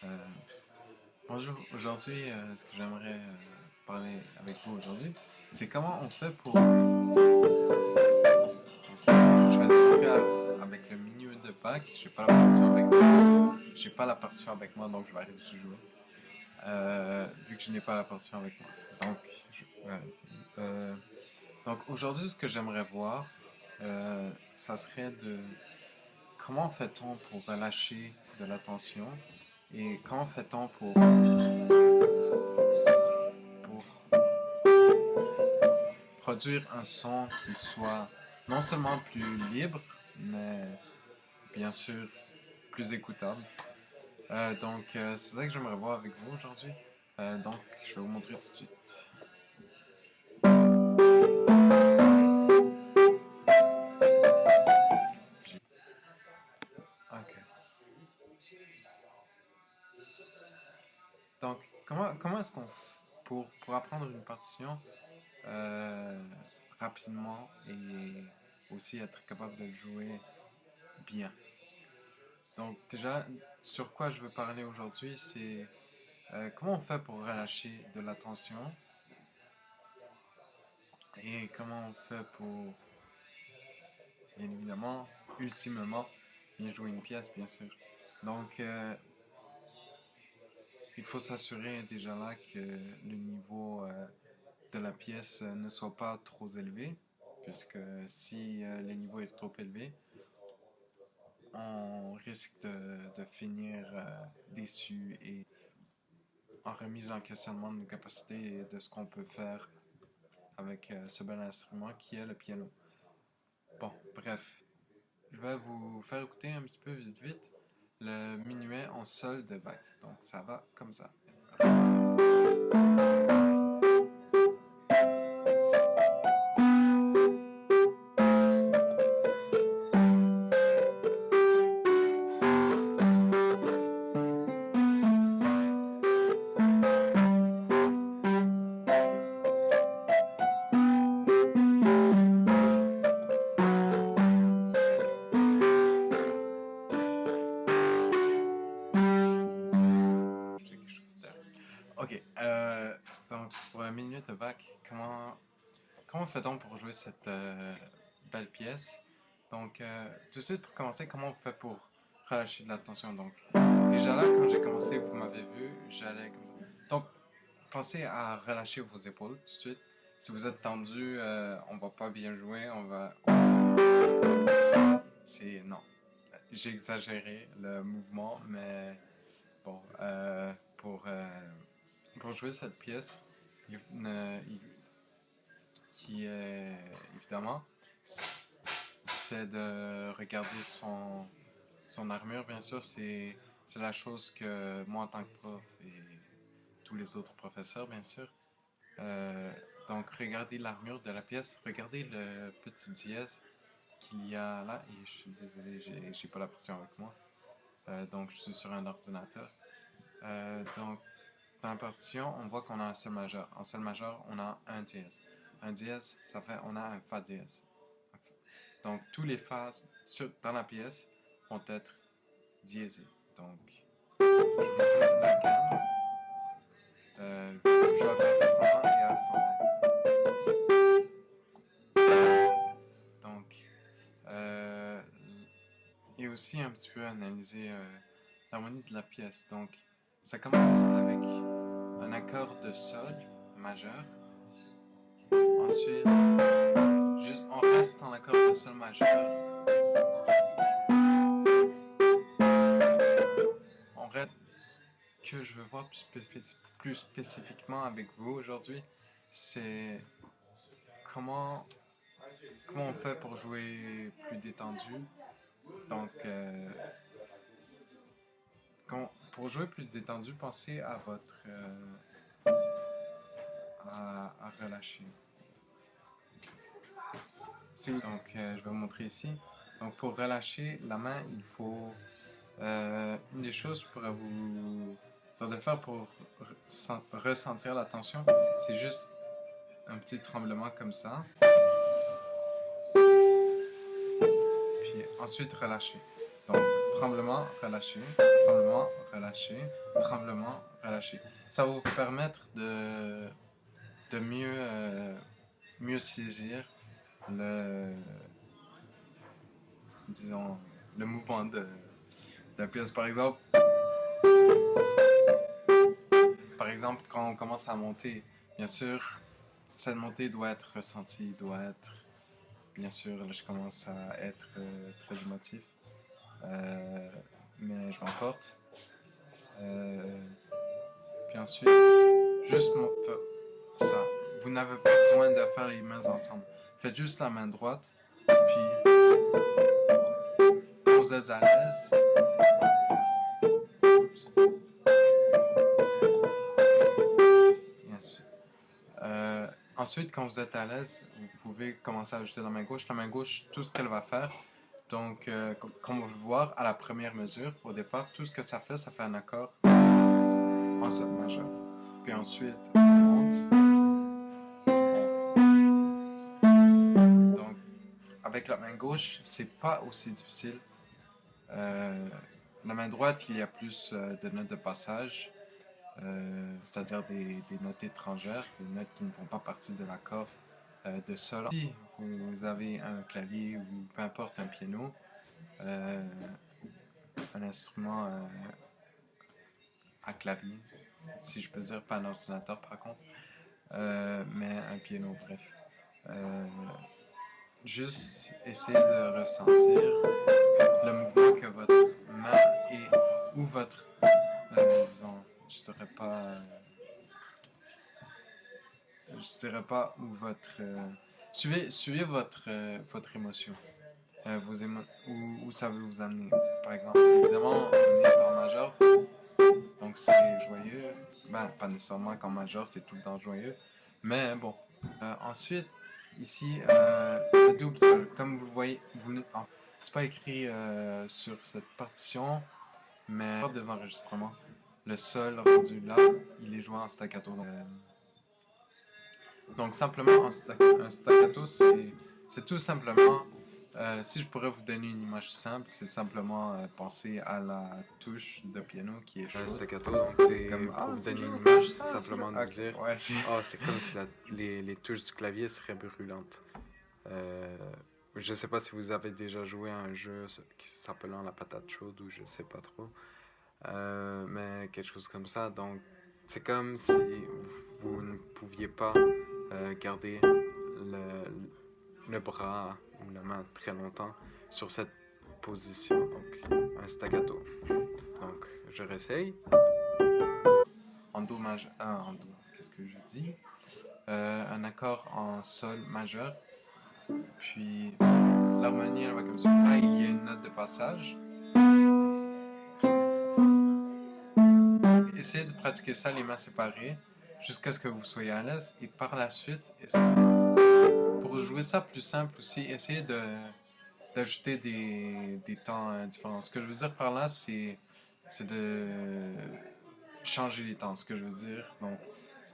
Euh, Bonjour, aujourd'hui, ce que j'aimerais parler avec vous aujourd'hui, c'est comment on fait pour... Je vais démarrer avec le milieu de Pâques, j'ai pas la partition avec moi. J'ai pas la partition avec moi, donc je vais arrêter de jouer. Vu que je n'ai pas la partition avec moi. Donc, ouais. Euh, donc aujourd'hui, ce que j'aimerais voir, ça serait de... Comment fait-on pour relâcher de l'attention et comment fait-on pour produire un son qui soit non seulement plus libre, mais bien sûr plus écoutable. C'est ça que j'aimerais voir avec vous aujourd'hui. Donc, je vais vous montrer tout de suite. Ok. Donc, comment est-ce qu'on pour apprendre une partition euh, rapidement et aussi être capable de le jouer bien. Donc, déjà, sur quoi je veux parler aujourd'hui, c'est comment on fait pour relâcher de l'attention et comment on fait pour, bien évidemment, ultimement, bien jouer une pièce, bien sûr. Donc, il faut s'assurer déjà là que le niveau de la pièce ne soit pas trop élevé, puisque si le niveau est trop élevé, on risque de finir déçu et en remise en questionnement de nos capacités et de ce qu'on peut faire avec ce bel instrument qui est le piano. Bon, bref, je vais vous faire écouter un petit peu vite vite le minuet en sol de Bach. Donc ça va comme ça. J'ai quelque chose de... Ok, donc pour la minute de Bach, comment fait-on pour jouer cette belle pièce? Donc, tout de suite pour commencer, comment on fait pour relâcher de l'attention? Donc, déjà là, quand j'ai commencé, vous m'avez vu, j'allais comme ça. Donc, pensez à relâcher vos épaules tout de suite. Si vous êtes tendu, on va pas bien jouer, non. J'ai exagéré le mouvement, mais bon, pour jouer cette pièce, il, ne- il- qui est évidemment, c'est de regarder son armure, bien sûr, c'est la chose que moi en tant que prof et tous les autres professeurs, bien sûr. Euh, donc, regardez l'armure de la pièce, regardez le petit dièse qu'il y a là, et je suis désolé, j'ai pas la partition avec moi. Donc, je suis sur un ordinateur. Donc, dans la partition, on voit qu'on a un sol majeur. En sol majeur, on a un dièse. Un dièse, ça fait, on a un fa dièse. Donc, tous les fa dans la pièce vont être diésés. Donc, je vais jouer la gamme. Je vais faire descendant et ascendant. Donc, et aussi un petit peu analyser l'harmonie de la pièce. Donc, ça commence avec un accord de sol majeur. Ensuite, juste on reste dans l'accord de sol majeur. On reste. Ce que je veux voir plus spécifiquement avec vous aujourd'hui, c'est comment comment on fait pour jouer plus détendu. Donc, pour jouer plus détendu, pensez à votre à relâcher. Donc, je vais vous montrer ici. Donc, pour relâcher la main, il faut une des choses que je pourrais vous dire de faire pour ressentir la tension, c'est juste un petit tremblement comme ça. Puis ensuite relâcher. Donc, tremblement, relâcher, relâcher, tremblement, relâcher. Ça va vous permettre de mieux saisir le, disons, le mouvement de la pièce. Par exemple, quand on commence à monter, bien sûr, cette montée doit être ressentie, bien sûr, là je commence à être très émotif, mais je m'emporte. Puis ensuite, juste ça. Vous n'avez pas besoin de faire les mains ensemble. Faites juste la main droite, puis quand vous êtes à l'aise, ensuite, quand vous êtes à l'aise, vous pouvez commencer à ajouter la main gauche. La main gauche, tout ce qu'elle va faire, donc, comme on peut voir, à la première mesure, au départ, tout ce que ça fait un accord en sol majeur. Puis ensuite, on monte. Donc, avec la main gauche, c'est pas aussi difficile. La main droite, il y a plus de notes de passage. C'est-à-dire des notes étrangères, des notes qui ne font pas partie de l'accord de sol. Si vous avez un clavier ou peu importe un piano, un instrument à clavier, si je peux dire, pas un ordinateur par contre, mais un piano, bref. Juste essayer de ressentir le mouvement que votre main ou votre, disons, je dirais pas où votre suivez votre émotion, où ça veut vous amener. Par exemple, évidemment, on est en majeur, donc c'est joyeux. Ben, pas nécessairement qu'en majeur c'est tout le temps joyeux, mais bon. Ensuite, ici, le double sol, comme vous voyez, c'est pas écrit sur cette partition, mais des enregistrements. Le sol rendu là, il est joué en staccato. Donc simplement, un staccato, c'est tout simplement, si je pourrais vous donner une image simple, c'est simplement penser à la touche de piano qui est chaude. Un staccato, donc c'est pour vous donner une image, c'est simplement de dire, ouais. c'est comme si les touches du clavier seraient brûlantes. Je sais pas si vous avez déjà joué à un jeu qui s'appelant la patate chaude ou je sais pas trop. Mais quelque chose comme ça, donc c'est comme si vous ne pouviez pas garder le bras ou la main très longtemps sur cette position, donc un staccato. Donc je réessaye. En do majeur, qu'est-ce que je dis? Un accord en sol majeur, puis l'harmonie elle va comme ça. Là il y a une note de passage. Essayez de pratiquer ça les mains séparées jusqu'à ce que vous soyez à l'aise, et par la suite, pour jouer ça plus simple aussi, essayez d'ajouter des temps différents. Ce que je veux dire par là, c'est de changer les temps. Ce que je veux dire, donc,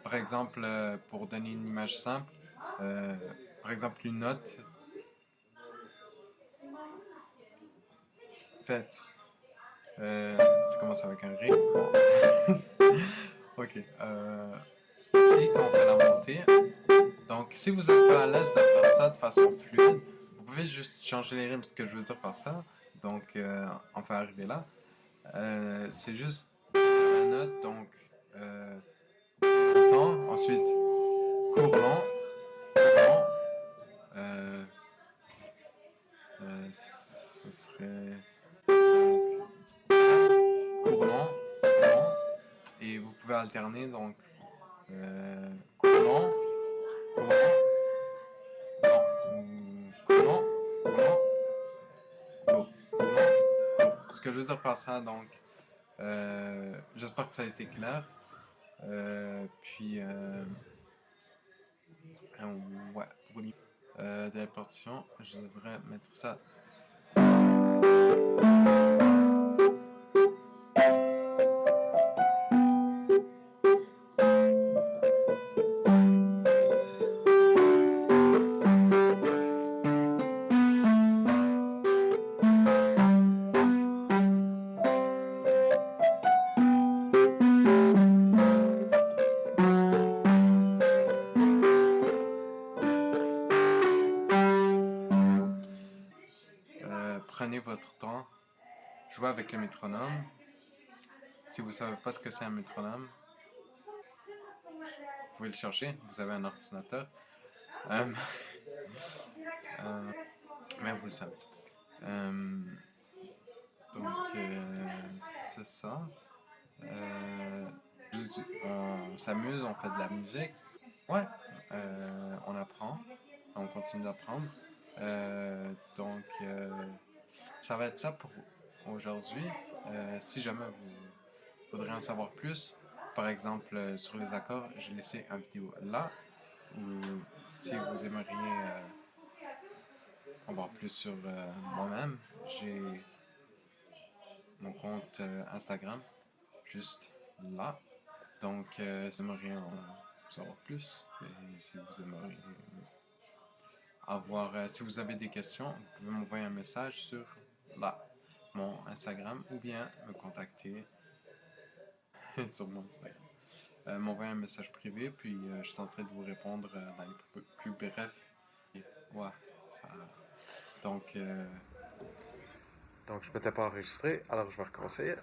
par exemple, pour donner une image simple, par exemple, une note faite. Ça commence avec un ré. Bon. Ok. Ici, quand on fait la montée, donc si vous n'êtes pas à l'aise de faire ça de façon fluide, vous pouvez juste changer les rimes. Ce que je veux dire par ça, donc on va arriver là. C'est juste la note, donc temps, ensuite court long, ce serait donc court long, et vous pouvez alterner donc court long, ce que je veux dire par ça, donc j'espère que ça a été clair. Puis ouais, pour de la partition, je devrais mettre ça. jouer avec le métronome. Si vous ne savez pas ce que c'est un métronome, vous pouvez le chercher. Vous avez un ordinateur. Euh, euh, mais vous le savez. Donc, c'est ça. Euh, on s'amuse, on fait de la musique. Ouais, on apprend, on continue d'apprendre. Donc, ça va être ça pour aujourd'hui. Si jamais vous voudrez en savoir plus, par exemple sur les accords, j'ai laissé une vidéo là. Ou si vous aimeriez en voir plus sur moi-même, j'ai mon compte Instagram juste là. Donc, si vous aimeriez en savoir plus, et si vous aimeriez avoir, si vous avez des questions, vous pouvez m'envoyer un message sur là, mon Instagram, ou bien me contacter sur mon Instagram. M'envoyer un message privé, puis je tenterai de vous répondre dans les plus brefs. Ouais, ça. Donc, Donc, je m'étais pas enregistré, alors je vais recommencer.